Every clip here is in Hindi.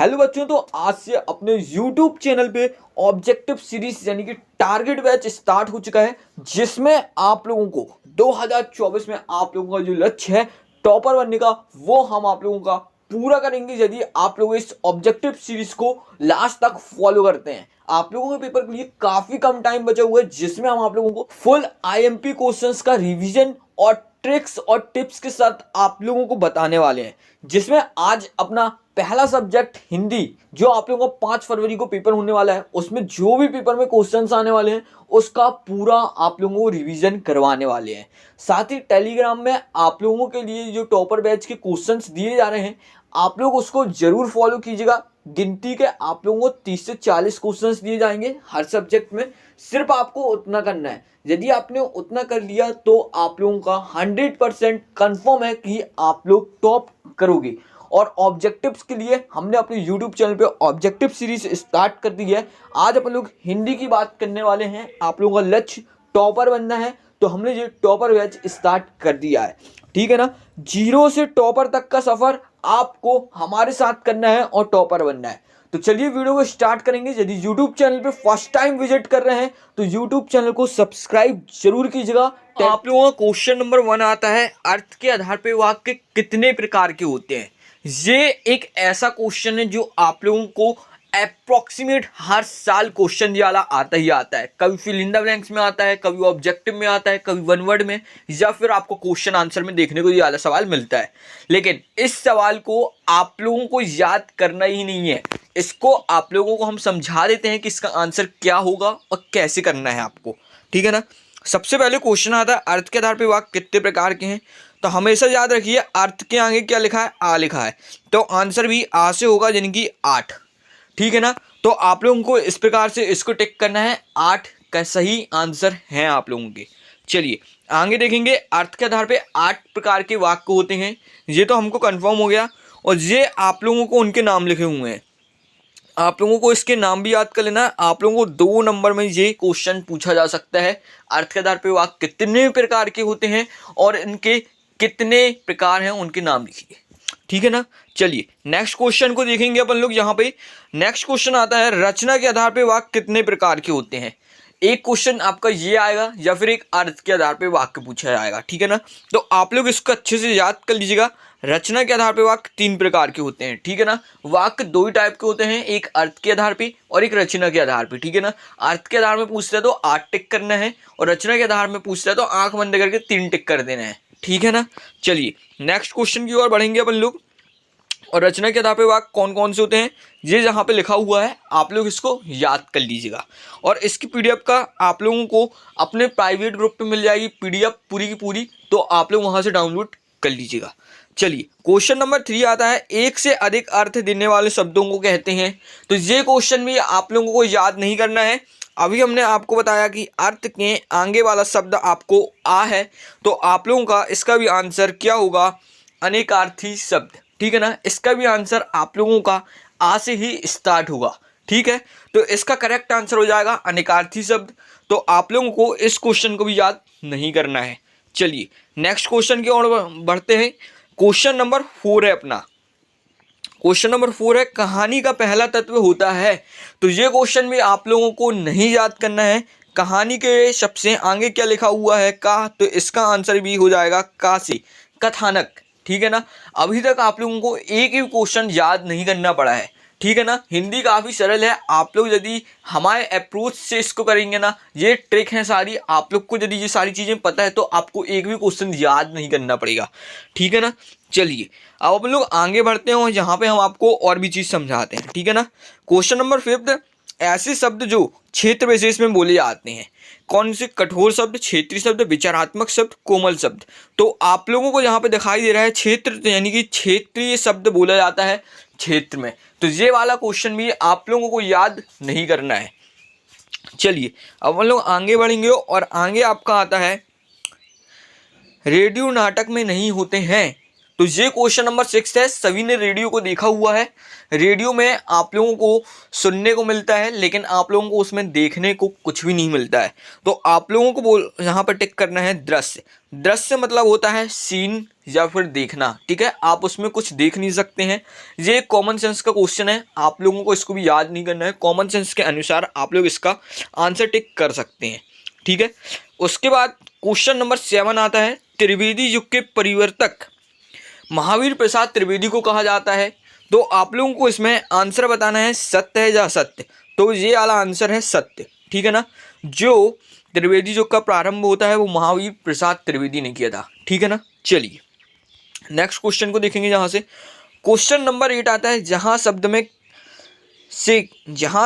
हेलो बच्चों, तो आज से अपने YouTube चैनल पे ऑब्जेक्टिव सीरीज यानी कि टारगेट बैच स्टार्ट हो चुका है, जिसमें आप लोगों को 2024 में आप लोगों का जो लक्ष्य है टॉपर बनने का, वो हम आप लोगों का पूरा करेंगे यदि आप लोग इस ऑब्जेक्टिव सीरीज को लास्ट तक फॉलो करते हैं। आप लोगों के पेपर के लिए काफी कम टाइम बचा हुआ है, जिसमें हम आप लोगों को फुल IMP क्वेश्चंस का रिवीजन और ट्रिक्स और टिप्स के साथ आप लोगों को बताने वाले हैं। जिसमें आज अपना पहला सब्जेक्ट हिंदी, जो आप लोगों का 5 फरवरी को पेपर होने वाला है, उसमें जो भी पेपर में क्वेश्चंस आने वाले हैं उसका पूरा आप लोगों को रिवीजन करवाने वाले हैं। साथ ही टेलीग्राम में आप लोगों के लिए जो टॉपर बैच के क्वेश्चंस दिए जा रहे हैं, आप लोग उसको जरूर फॉलो कीजिएगा। गिनती के आप लोगों को 30 से 40 क्वेश्चंस दिए जाएंगे हर सब्जेक्ट में। सिर्फ आपको उतना करना है। यदि आपने उतना कर लिया तो आप लोगों का 100% कंफर्म है कि आप लोग टॉप करोगे। और ऑब्जेक्टिव्स के लिए हमने अपने YouTube चैनल पे ऑब्जेक्टिव सीरीज स्टार्ट कर दी है। आज अपन लोग हिंदी की बात करने वाले हैं। आप लोगों का लक्ष्य टॉपर बनना है, तो हमने ये टॉपर बैच स्टार्ट कर दिया है, ठीक है ना। 0 से टॉपर तक का सफर आपको हमारे साथ करना है और टॉपर बनना है। तो चलिए वीडियो को स्टार्ट करेंगे। यदि YouTube चैनल पे फर्स्ट टाइम विजिट कर रहे हैं तो YouTube चैनल को सब्सक्राइब जरूर कीजिएगा। तो आप लोगों का क्वेश्चन नंबर 1 आता है, अर्थ के आधार पे वाक्य कितने प्रकार के होते हैं। ये एक ऐसा क्वेश्चन है जो आप लोगों को अप्रोक्सीमेट हर साल क्वेश्चन ये वाला आता ही आता है। कभी फिल इन द ब्लैंक्स में आता है, कभी ऑब्जेक्टिव में आता है, कभी वन वर्ड में, या फिर आपको क्वेश्चन आंसर में देखने को ये वाला सवाल मिलता है। लेकिन इस सवाल को आप लोगों को याद करना ही नहीं है। इसको आप लोगों को हम समझा देते हैं कि इसका आंसर क्या होगा और कैसे करना है आपको, ठीक है ना। सबसे पहले क्वेश्चन आता है, अर्थ के आधार पर वाक्य कितने प्रकार के हैं। तो हमेशा याद रखिए, अर्थ के आगे क्या लिखा है, आ लिखा है, तो आंसर भी आ से होगा, यानी कि 8, ठीक है ना। तो आप लोगों को इस प्रकार से इसको टिक करना है, 8 का सही आंसर है आप लोगों के। चलिए आगे देखेंगे, अर्थ के आधार पे 8 प्रकार के वाक्य होते हैं, ये तो हमको कंफर्म हो गया। और ये आप लोगों को उनके नाम लिखे हुए हैं, आप लोगों को इसके नाम भी याद कर लेना है। आप लोगों को 2 नंबर में ये क्वेश्चन पूछा जा सकता है, अर्थ के आधार पे वाक्य कितने प्रकार के होते हैं और इनके कितने प्रकार हैं, उनके नाम लिखिए, ठीक है ना। चलिए नेक्स्ट क्वेश्चन को देखेंगे अपन लोग। यहाँ पे नेक्स्ट क्वेश्चन आता है, रचना के आधार पे वाक्य कितने प्रकार के होते हैं। एक क्वेश्चन आपका ये आएगा या फिर एक अर्थ के आधार पे वाक्य पूछा जाएगा, ठीक है ना। तो आप लोग इसको अच्छे से याद कर लीजिएगा। रचना के आधार पे वाक्य 3 प्रकार के होते हैं, ठीक है ना। वाक्य 2 ही टाइप के होते हैं, एक अर्थ के आधार पे और एक रचना के आधार पे, ठीक है ना। अर्थ के आधार में पूछता है तो 8 टिक करना है, और रचना के आधार में पूछता है तो आंख बंद करके 3 टिक कर देना है, ठीक है ना। चलिए नेक्स्ट क्वेश्चन की ओर बढ़ेंगे अपन लोग। और रचना के आधार पे वाक्य कौन कौन से होते हैं, ये जहाँ पे लिखा हुआ है आप लोग इसको याद कर लीजिएगा। और इसकी PDF का आप लोगों को अपने प्राइवेट ग्रुप पे मिल जाएगी PDF पूरी की पूरी, तो आप लोग वहाँ से डाउनलोड कर लीजिएगा। चलिए क्वेश्चन नंबर 3 आता है, एक से अधिक अर्थ देने वाले शब्दों को कहते हैं। तो ये क्वेश्चन भी आप लोगों को याद नहीं करना है। अभी हमने आपको बताया कि अर्थ के आगे वाला शब्द आपको आ है, तो आप लोगों का इसका भी आंसर क्या होगा, अनेकार्थी शब्द, ठीक है ना। इसका भी आंसर आप लोगों का आ से ही स्टार्ट होगा, ठीक है। तो इसका करेक्ट आंसर हो जाएगा अनेकार्थी शब्द। तो आप लोगों को इस क्वेश्चन को भी याद नहीं करना है। चलिए नेक्स्ट क्वेश्चन की ओर बढ़ते हैं। क्वेश्चन नंबर 4 है अपना। क्वेश्चन नंबर 4 है, कहानी का पहला तत्व होता है। तो ये क्वेश्चन भी आप लोगों को नहीं याद करना है। कहानी के शब्द से आगे क्या लिखा हुआ है, का, तो इसका आंसर भी हो जाएगा का से, कथानक, ठीक है ना। अभी तक आप लोगों को एक ही क्वेश्चन याद नहीं करना पड़ा है, ठीक है ना। हिंदी काफ़ी सरल है। आप लोग यदि हमारे अप्रोच से इसको करेंगे ना, ये ट्रिक है सारी, आप लोग को यदि ये सारी चीज़ें पता है तो आपको एक भी क्वेश्चन याद नहीं करना पड़ेगा, ठीक है ना। चलिए अब अपन लोग आगे बढ़ते हैं और यहाँ पे हम आपको और भी चीज़ समझाते हैं, ठीक है ना। क्वेश्चन नंबर 5, ऐसे शब्द जो क्षेत्र विशेष में बोले जाते हैं। कौन से, कठोर शब्द, क्षेत्रीय शब्द, विचारात्मक शब्द, कोमल शब्द। तो आप लोगों को यहाँ पे दिखाई दे रहा है क्षेत्र, यानी कि क्षेत्रीय शब्द बोला जाता है क्षेत्र में। तो ये वाला क्वेश्चन भी आप लोगों को याद नहीं करना है। चलिए अब हम लोग आगे बढ़ेंगे और आगे आपका आता है, रेडियो नाटक में नहीं होते हैं। तो ये क्वेश्चन नंबर 6 है। सभी ने रेडियो को देखा हुआ है। रेडियो में आप लोगों को सुनने को मिलता है, लेकिन आप लोगों को उसमें देखने को कुछ भी नहीं मिलता है। तो आप लोगों को यहाँ पर टिक करना है दृश्य। दृश्य मतलब होता है सीन या फिर देखना, ठीक है। आप उसमें कुछ देख नहीं सकते हैं। ये कॉमन सेंस का क्वेश्चन है, आप लोगों को इसको भी याद नहीं करना है, कॉमन सेंस के अनुसार आप लोग इसका आंसर टिक कर सकते हैं, ठीक है। उसके बाद क्वेश्चन नंबर 7 आता है, त्रिवेदी युग के परिवर्तक महावीर प्रसाद त्रिवेदी को कहा जाता है। तो आप लोगों को इसमें आंसर बताना है सत्य है या असत्य। तो ये वाला आंसर है सत्य, ठीक है ना। जो त्रिवेदी युग का प्रारंभ होता है वो महावीर प्रसाद त्रिवेदी ने किया था, ठीक है ना। चलिए नेक्स्ट क्वेश्चन को देखेंगे। जहाँ से क्वेश्चन नंबर 8 आता है, जहाँ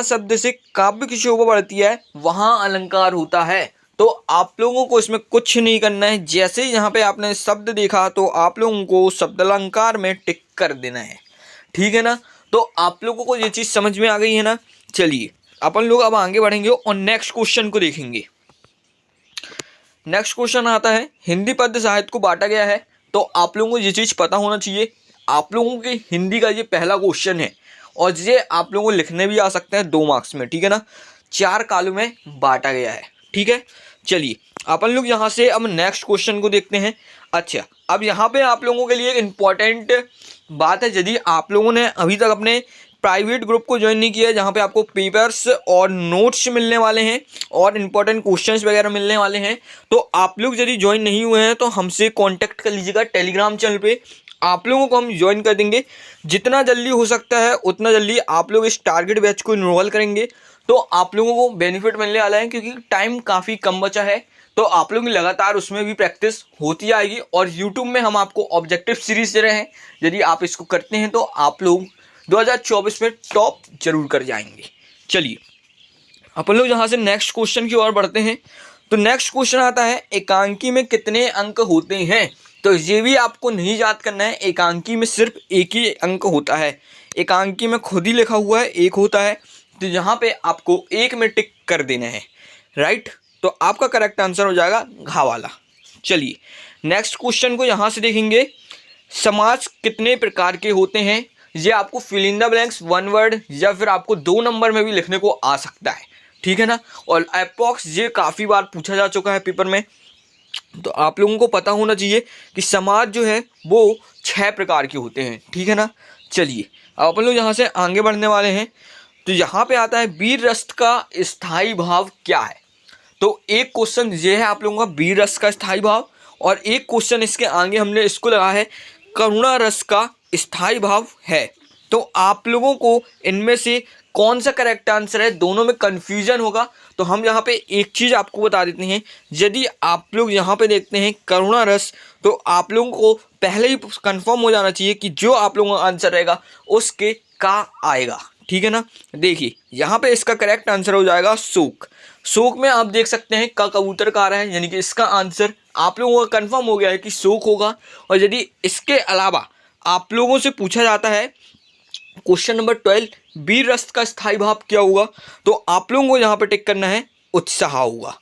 शब्द से काव्य की शोभा बढ़ती है वहाँ अलंकार होता है। तो आप लोगों को इसमें कुछ नहीं करना है, जैसे ही यहाँ पे आपने शब्द देखा तो आप लोगों को शब्द अलंकार में टिक कर देना है, ठीक है ना। तो आप लोगों को ये चीज़ समझ में आ गई है ना। चलिए अपन लोग अब आगे बढ़ेंगे और नेक्स्ट क्वेश्चन को देखेंगे। नेक्स्ट क्वेश्चन आता है, हिंदी पद्य साहित्य को बांटा गया है। तो आप लोगों को ये चीज़ पता होना चाहिए, आप लोगों की हिंदी का ये पहला क्वेश्चन है और ये आप लोगों को लिखने भी आ सकते हैं 2 मार्क्स में, ठीक है ना। 4 कालों में बांटा गया है, ठीक है। चलिए अपन लोग यहाँ से अब नेक्स्ट क्वेश्चन को देखते हैं। अच्छा, अब यहाँ पे आप लोगों के लिए एक इम्पॉर्टेंट बात है, यदि आप लोगों ने अभी तक अपने प्राइवेट ग्रुप को ज्वाइन नहीं किया है, जहाँ पे आपको पेपर्स और नोट्स मिलने वाले हैं और इम्पोर्टेंट क्वेश्चंस वगैरह मिलने वाले हैं, तो आप लोग यदि ज्वाइन नहीं हुए हैं तो हमसे कांटेक्ट कर लीजिएगा टेलीग्राम चैनल पे, आप लोगों को हम ज्वाइन कर देंगे। जितना जल्दी हो सकता है उतना जल्दी आप लोग इस टारगेट बैच को इनरोल करेंगे तो आप लोगों को बेनिफिट मिलने वाला है, क्योंकि टाइम काफ़ी कम बचा है। तो आप लोग लगातार उसमें भी प्रैक्टिस होती आएगी और यूट्यूब में हम आपको ऑब्जेक्टिव सीरीज दे रहे हैं, यदि आप इसको करते हैं तो आप लोग 2024 में टॉप जरूर कर जाएंगे। चलिए अपन लोग यहाँ से नेक्स्ट क्वेश्चन की ओर बढ़ते हैं। तो नेक्स्ट क्वेश्चन आता है, एकांकी में कितने अंक होते हैं। तो ये भी आपको नहीं याद करना है, एकांकी में सिर्फ एक ही अंक होता है। एकांकी में खुद ही लिखा हुआ है 1 होता है, तो यहाँ पे आपको 1 में टिक कर देना है, राइट। तो आपका करेक्ट आंसर हो जाएगा घा वाला। चलिए नेक्स्ट क्वेश्चन को यहाँ से देखेंगे, समाज कितने प्रकार के होते हैं। ये आपको fill in the blanks 1 word या फिर आपको 2 नंबर में भी लिखने को आ सकता है, ठीक है ना। और अप्रॉक्स ये काफ़ी बार पूछा जा चुका है पेपर में, तो आप लोगों को पता होना चाहिए कि समाज जो है वो 6 प्रकार के होते हैं, ठीक है ना। चलिए अब अपन लोग यहाँ से आगे बढ़ने वाले हैं। तो यहाँ पे आता है, वीर रस का स्थायी भाव क्या है। तो एक क्वेश्चन ये है आप लोगों का वीर रस का स्थायी भाव, और एक क्वेश्चन इसके आगे हमने इसको लगा है करुणा रस का स्थायी भाव है। तो आप लोगों को इनमें से कौन सा करेक्ट आंसर है, दोनों में कंफ्यूजन होगा। तो हम यहाँ पे एक चीज़ आपको बता देते हैं, यदि आप लोग यहाँ पे देखते हैं करुणा रस, तो आप लोगों को पहले ही कंफर्म हो जाना चाहिए कि जो आप लोगों का आंसर रहेगा उसके का आएगा, ठीक है ना। देखिए यहाँ पे इसका करेक्ट आंसर हो जाएगा शोक। शोक में आप देख सकते हैं का कबूतर का आ रहा है, यानी कि इसका आंसर आप लोगों का कंफर्म हो गया है कि शोक होगा। और यदि इसके अलावा आप लोगों से पूछा जाता है क्वेश्चन नंबर 12, वीर रस का स्थायी भाव क्या होगा, तो आप लोगों को यहाँ पे टिक करना है उत्साह होगा,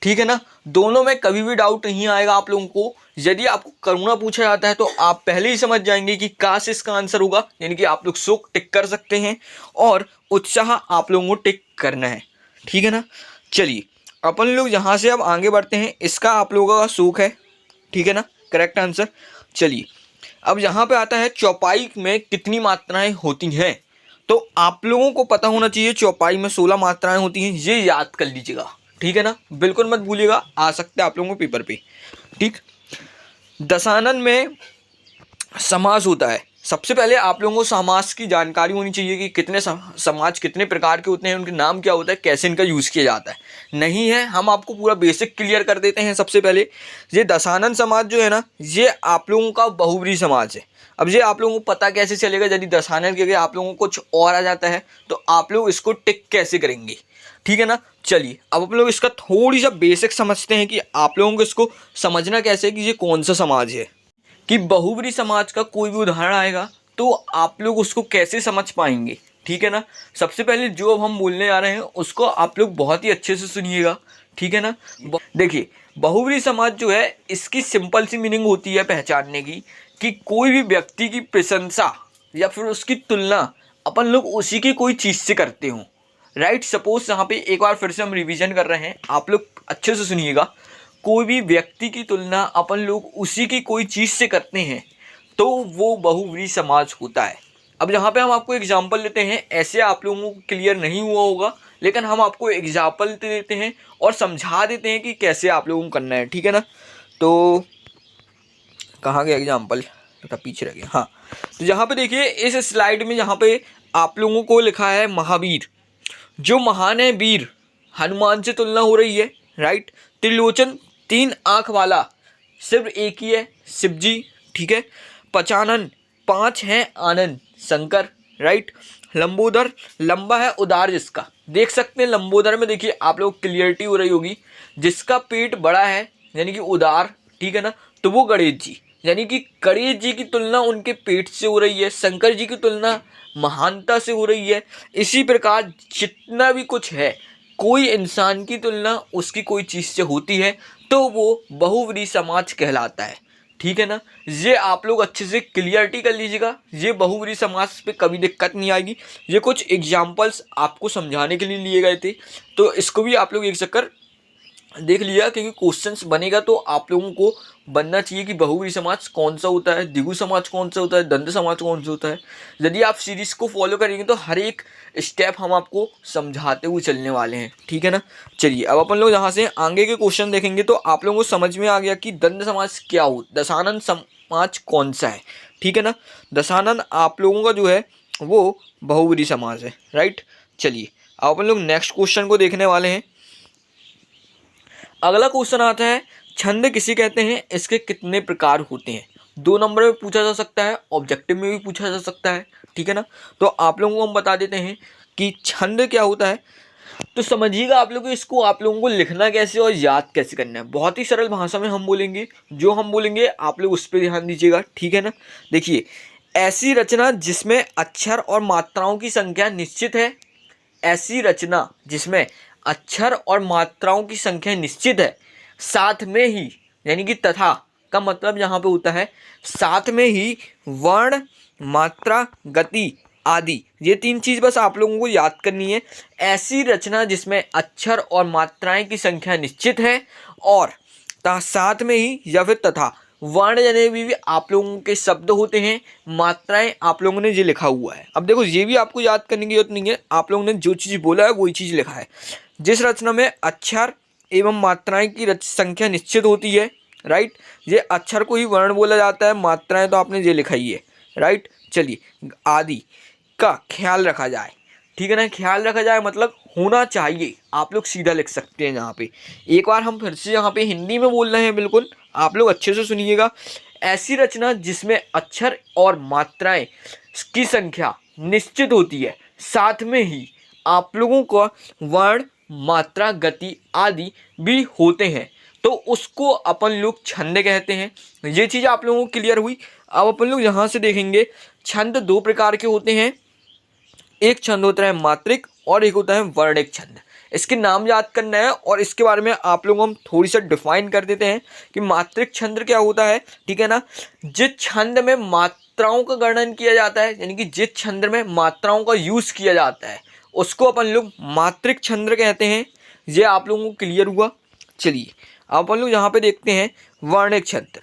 ठीक है ना। दोनों में कभी भी डाउट नहीं आएगा आप लोगों को। यदि आपको करुणा पूछा जाता है तो आप पहले ही समझ जाएंगे कि का से इसका आंसर होगा, यानी कि आप लोग शोक टिक कर सकते हैं और उत्साह आप लोगों को टिक करना है, ठीक है ना। चलिए अपन लोग यहाँ से अब आगे बढ़ते हैं, इसका आप लोगों का शोक है, ठीक है ना, करेक्ट आंसर। चलिए अब यहाँ पे आता है, चौपाई में कितनी मात्राएं होती हैं। तो आप लोगों को पता होना चाहिए चौपाई में 16 मात्राएं होती हैं, ये याद कर लीजिएगा, ठीक है ना, बिल्कुल मत भूलिएगा, आ सकता है आप लोगों को पेपर पे, ठीक। दशानन में समास होता है। सबसे पहले आप लोगों को समास की जानकारी होनी चाहिए कि कितने समाज कितने प्रकार के होते हैं, उनके नाम क्या होता है, कैसे इनका यूज़ किया जाता है। नहीं है, हम आपको पूरा बेसिक क्लियर कर देते हैं। सबसे पहले ये दशानन समाज जो है ना, ये आप लोगों का बहुब्रीहि समाज है। अब ये आप लोगों को पता कैसे चलेगा, यदि दशानन के आप लोगों को कुछ और आ जाता है तो आप लोग इसको टिक कैसे करेंगे, ठीक है ना। चलिए अब आप लोग इसका थोड़ी सा बेसिक समझते हैं कि आप लोगों को इसको समझना कैसे है कि ये कौन सा समाज है। कि बहुब्रीहि समाज का कोई भी उदाहरण आएगा तो आप लोग उसको कैसे समझ पाएंगे, ठीक है ना। सबसे पहले जो अब हम बोलने जा रहे हैं उसको आप लोग बहुत ही अच्छे से सुनिएगा, ठीक है ना। देखिए बहुब्रीहि समाज जो है, इसकी सिंपल सी मीनिंग होती है पहचानने की, कि कोई भी व्यक्ति की प्रशंसा या फिर उसकी तुलना अपन लोग उसी की कोई चीज़ से करते हों, राइट। सपोज यहाँ पे एक बार फिर से हम रिवीजन कर रहे हैं, आप लोग अच्छे से सुनिएगा। कोई भी व्यक्ति की तुलना अपन लोग उसी की कोई चीज़ से करते हैं तो वो बहुव्रीहि समाज होता है। अब यहाँ पे हम आपको एग्जाम्पल लेते हैं, ऐसे आप लोगों को क्लियर नहीं हुआ होगा लेकिन हम आपको एग्जाम्पल देते हैं और समझा देते हैं कि कैसे आप लोगों को करना है, ठीक है ना। तो कहाँ गया एग्जाम्पल, तो पीछे रह गया। हाँ, तो यहाँ पे देखिए इस स्लाइड में यहाँ पे आप लोगों को लिखा है महावीर, जो महान है वीर, हनुमान से तुलना हो रही है, राइट। त्रिलोचन 3 आँख वाला सिर्फ एक ही है, शिव जी, ठीक है। पचानन 5 हैं आनंद, शंकर, राइट। लंबोदर लंबा है उदार जिसका, देख सकते हैं लंबोदर में देखिए आप लोग क्लियरिटी हो रही होगी, जिसका पेट बड़ा है यानी कि उदार, ठीक है ना, तो वो गणेश जी, यानी कि गणेश जी की तुलना उनके पेट से हो रही है, शंकर जी की तुलना महानता से हो रही है। इसी प्रकार जितना भी कुछ है, कोई इंसान की तुलना उसकी कोई चीज़ से होती है तो वो बहुव्रीहि समाज कहलाता है, ठीक है ना। ये आप लोग अच्छे से क्लियरिटी कर लीजिएगा, ये बहुव्रीहि समाज पे कभी दिक्कत नहीं आएगी। ये कुछ एग्जाम्पल्स आपको समझाने के लिए लिए गए थे, तो इसको भी आप लोग एक चक्कर देख लिया, क्योंकि क्वेश्चंस बनेगा तो आप लोगों को बनना चाहिए कि बहुव्रीहि समाज कौन सा होता है, द्विगु समाज कौन सा होता है, द्वंद्व समाज कौन सा होता है। यदि आप सीरीज को फॉलो करेंगे तो हर एक स्टेप हम आपको समझाते हुए चलने वाले हैं, ठीक है ना। चलिए अब अपन लोग यहाँ से आगे के क्वेश्चन देखेंगे तो आप लोगों को समझ में आ गया कि द्वंद्व समाज क्या हो, दशानन समाज कौन सा है, ठीक है ना। दशानन आप लोगों का जो है वो बहुव्रीहि समाज है, राइट। चलिए अब अपन लोग नेक्स्ट क्वेश्चन को देखने वाले हैं। अगला क्वेश्चन आता है, छंद किसे कहते हैं, इसके कितने प्रकार होते हैं। 2 नंबर में पूछा जा सकता है, ऑब्जेक्टिव में भी पूछा जा सकता है, ठीक है ना। तो आप लोगों को हम बता देते हैं कि छंद क्या होता है। तो समझिएगा आप लोग, इसको आप लोगों को लिखना कैसे और याद कैसे करना है। बहुत ही सरल भाषा में हम बोलेंगे, जो हम बोलेंगे आप लोग उस पर ध्यान दीजिएगा, ठीक है ना। देखिए, ऐसी रचना जिसमें अक्षर और मात्राओं की संख्या निश्चित है, ऐसी रचना जिसमें अक्षर और मात्राओं की संख्या निश्चित है, साथ में ही, यानी कि तथा का मतलब यहाँ पे होता है साथ में ही वर्ण, मात्रा, गति आदि, ये 3 चीज़ बस आप लोगों को याद करनी है। ऐसी रचना जिसमें अक्षर और मात्राएं की संख्या निश्चित है और साथ में ही या फिर तथा वर्ण यानी भी आप लोगों के शब्द होते हैं, मात्राएं आप लोगों ने ये लिखा हुआ है। अब देखो ये भी आपको याद करने की जरूरत नहीं है, आप लोगों ने जो चीज़ बोला है वही चीज़ लिखा है। जिस रचना में अक्षर एवं मात्राएं की संख्या निश्चित होती है, राइट। ये अक्षर को ही वर्ण बोला जाता है, मात्राएं तो आपने ये लिखा ही है, राइट। चलिए आदि का ख्याल रखा जाए, ठीक है ना। ख्याल रखा जाए मतलब होना चाहिए, आप लोग सीधा लिख सकते हैं। यहाँ पे एक बार हम फिर से यहाँ पे हिंदी में बोल रहे हैं, बिल्कुल आप लोग अच्छे से सुनिएगा। ऐसी रचना जिसमें अक्षर और मात्राएं की संख्या निश्चित होती है, साथ में ही आप लोगों को वर्ण, मात्रा, गति आदि भी होते हैं, तो उसको अपन लोग छंद कहते हैं। ये चीज़ आप लोगों को क्लियर हुई। अब अपन लोग यहाँ से देखेंगे, छंद 2 प्रकार के होते हैं, एक छंद होता है मात्रिक और एक होता है वर्णिक छंद। इसके नाम याद करना है और इसके बारे में आप लोगों को हम थोड़ी सा डिफाइन कर देते हैं कि मात्रिक छंद क्या होता है, ठीक है ना। जिस छंद में मात्राओं का गणन किया जाता है, यानी कि जिस छंद में मात्राओं का यूज़ किया जाता है, उसको अपन लोग मात्रिक छंद कहते हैं। ये आप लोगों को क्लियर हुआ। चलिए अब अपन लोग यहाँ पे देखते हैं वर्णिक छंद,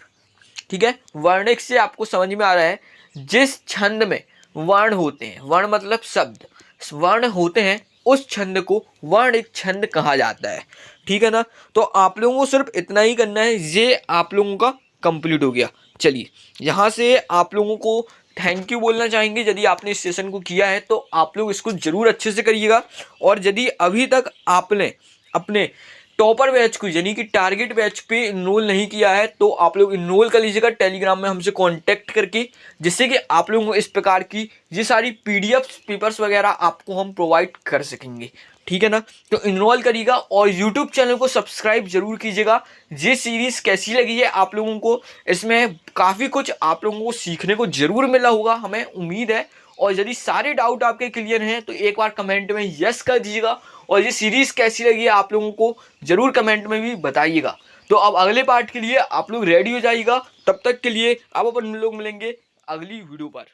ठीक है। वर्णिक से आपको समझ में आ रहा है जिस छंद में वर्ण होते हैं, वर्ण मतलब शब्द, वर्ण होते हैं, उस छंद को वर्णिक छंद कहा जाता है, ठीक है ना। तो आप लोगों को सिर्फ इतना ही करना है, ये आप लोगों का कंप्लीट हो गया। चलिए यहाँ से आप लोगों को थैंक यू बोलना चाहेंगे, यदि आपने इस सेशन को किया है तो आप लोग इसको ज़रूर अच्छे से करिएगा। और यदि अभी तक आपने अपने टॉपर बैच को यानी कि टारगेट बैच पे इनरोल नहीं किया है तो आप लोग इनरोल कर लीजिएगा टेलीग्राम में हमसे कांटेक्ट करके, जिससे कि आप लोगों को इस प्रकार की ये सारी पीडीएफ पेपर्स वगैरह आपको हम प्रोवाइड कर सकेंगे, ठीक है ना। तो इनरोल करिएगा और यूट्यूब चैनल को सब्सक्राइब जरूर कीजिएगा। ये सीरीज़ कैसी लगी है आप लोगों को, इसमें काफ़ी कुछ आप लोगों को सीखने को ज़रूर मिला होगा, हमें उम्मीद है। और यदि सारे डाउट आपके क्लियर हैं तो एक बार कमेंट में यस कर दीजिएगा और ये सीरीज़ कैसी लगी है आप लोगों को ज़रूर कमेंट में भी बताइएगा। तो अब अगले पार्ट के लिए आप लोग रेडी हो जाइएगा। तब तक के लिए अब अपन लोग मिलेंगे अगली वीडियो पर।